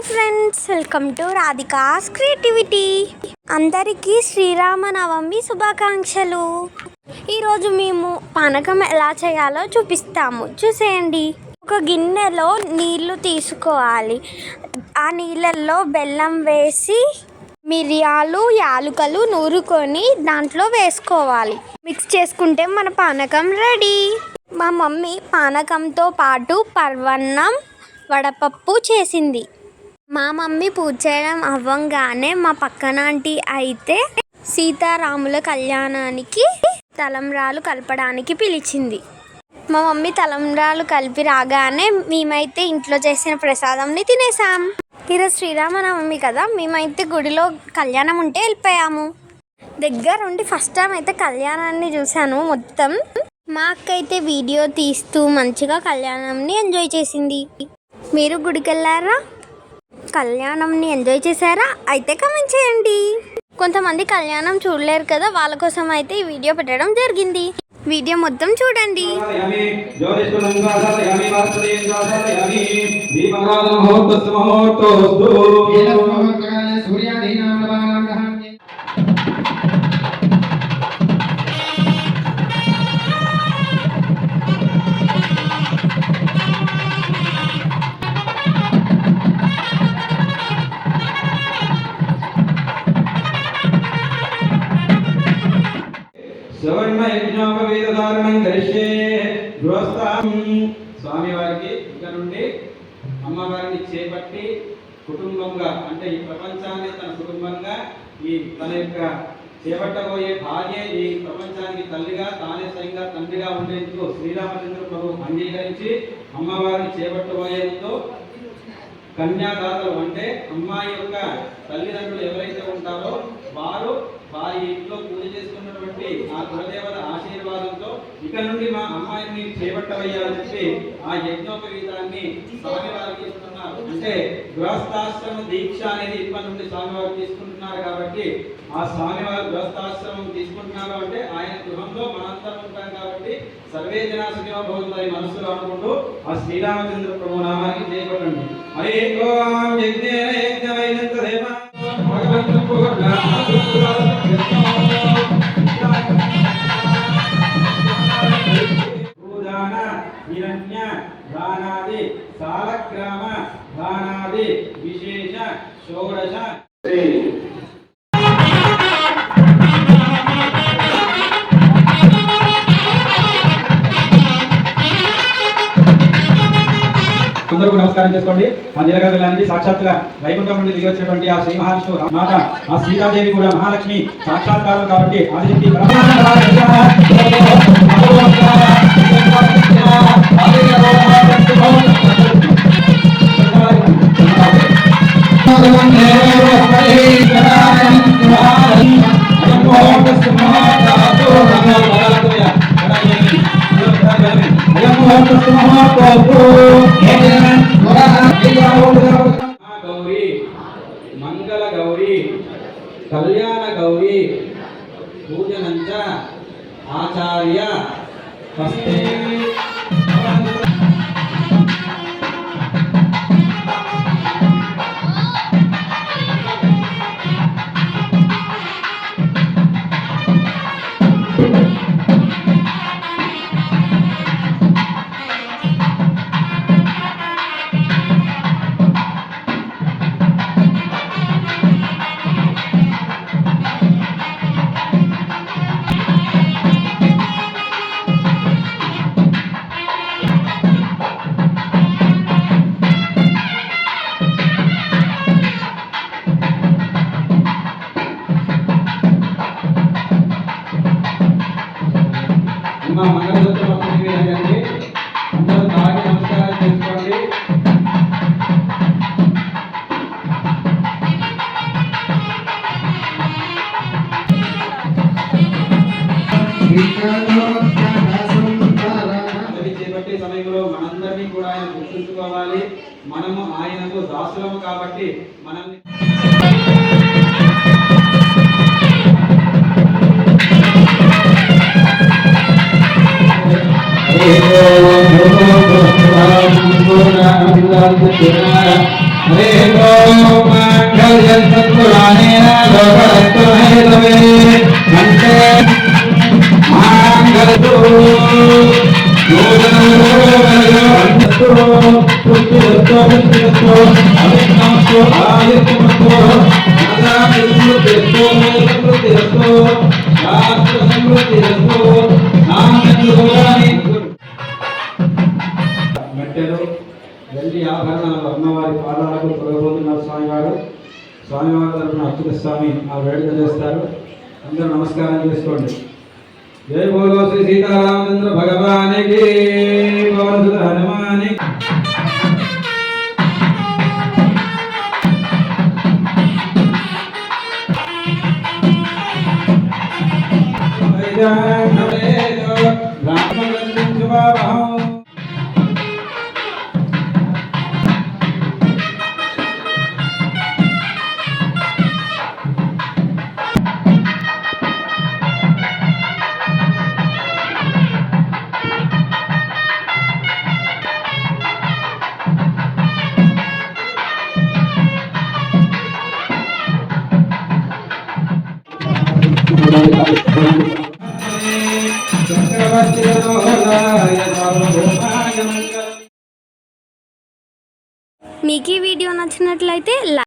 Friends, welcome to Radhika's creativity. అందరికీ శ్రీరామనవమి శుభాకాంక్షలు. ఈరోజు మేము పానకం ఎలా చేయాలో చూపిస్తాము, చూసేయండి. ఒక గిన్నెలో నీళ్లు తీసుకోవాలి. ఆ నీళ్ళల్లో బెల్లం వేసి మిరియాలు, యాలకులు నూరుకొని దాంట్లో వేసుకోవాలి. మిక్స్ చేసుకుంటే మన పానకం రెడీ. మా మమ్మీ పానకంతో పాటు పరమాన్నం, వడపప్పు చేసింది. మా మమ్మీ పూజ చేయడం అవ్వంగానే మా పక్కన ఆంటీ అయితే సీతారాముల కళ్యాణానికి తలంబ్రాలు కలపడానికి పిలిచింది. మా మమ్మీ తలంబ్రాలు కలిపి రాగానే మేమైతే ఇంట్లో చేసిన ప్రసాదంని తినేసాం. ఈరోజు శ్రీరామనవమి కదా, మేమైతే గుడిలో కళ్యాణం ఉంటే వెళ్ళిపోయాము. దగ్గరుండి ఫస్ట్ టైం అయితే కళ్యాణాన్ని చూశాను మొత్తం. మా అక్క అయితే వీడియో తీస్తూ మంచిగా కళ్యాణంని ఎంజాయ్ చేసింది. మీరు గుడికి వెళ్ళారా? కళ్యాణంని ఎంజాయ్ చేశారా? అయితే కామెంట్ చేయండి. కొంతమంది కళ్యాణం చూడలేరు కదా, వాళ్ళ కోసం అయితే ఈ వీడియో పెట్టడం జరిగింది. వీడియో మొత్తం చూడండి. స్వామివారికి ఇక్కడ నుండి అమ్మవారిని చేపట్టి కుటుంబంగా, అంటే ఈ ప్రపంచాన్ని తన కుటుంబంగా, ఈ తన యొక్క చేపట్టబోయే భార్య ఈ ప్రపంచానికి తల్లిగా, తానే స్వయంగా తండ్రిగా ఉండేందుకు శ్రీరామచంద్ర ప్రభు అంగీకరించి అమ్మవారిని చేపట్టబోయేందుకు కన్యాదాతలు, అంటే అమ్మాయి యొక్క తల్లిదండ్రులు ఎవరైతే ఉంటారో వారు వారి ఇంట్లో పూజ చేసుకున్నటువంటి ఆ కులదేవత ఆశీర్వాదంతో ఇక నుండి మా అమ్మాయిని చేపట్టవయ్యాలని చెప్పి ఆ యజ్ఞోపవీతాన్ని స్వామివారికి ఇస్తున్నారు. అంటే గృహస్థాశ్రమ దీక్ష అనేది ఇప్పటి నుండి స్వామివారు తీసుకుంటున్నారు కాబట్టి, ఆ స్వామివారు గృహస్థాశ్రమం తీసుకుంటున్నారు అంటే ఆయన గృహంలో మనందరం ఉంటాం కాబట్టి సర్వే జనా సుఖినో భవంతు మనసులో అనుకుంటూ ఆ శ్రీరామచంద్ర ప్రభు నామానికి చేయబడండి. హరే ఓం యజ్ఞేన యజ్ఞమైనంత దేవ హిరణ్య దానాది సాలగ్రామ దానాది విశేష షోడశ అందరూ నమస్కారం చేసుకోండి. ఆ నీలగా వెళ్ళాలని సాక్షాత్తుగా వైకుంఠం నుండి దిగి వచ్చినటువంటి ఆ శ్రీ మహావిష్ణువు మాత ఆ సీతాదేవి కూడా మహాలక్ష్మి సాక్షాత్కారం కాబట్టి ఆదిశక్తి గౌరీ, మంగళ గౌరీ, కళ్యాణ గౌరీ పూజనంచ ఆచార్య హస్తే. చేపట్టే సమయంలో మనందరినీ కూడా ఆయన గుర్తుంచుకోవాలి. మనము ఆయనకు దాసులము కాబట్టి మనల్ని మెట్టెలు వెండి ఆభరణాలు అమ్మవారి పాదాలకు తొలగబోతున్నారు స్వామివారు. స్వామివారి తరఫున అచ్యుత స్వామి ఆ వేడుక చేస్తారు. అందరూ నమస్కారం చేసుకోండి. జై బోలో శ్రీ సీతారామచంద్ర భగవానికి పవన సుత హనుమానికి. మీకు ఈ వీడియో నచ్చినట్లయితే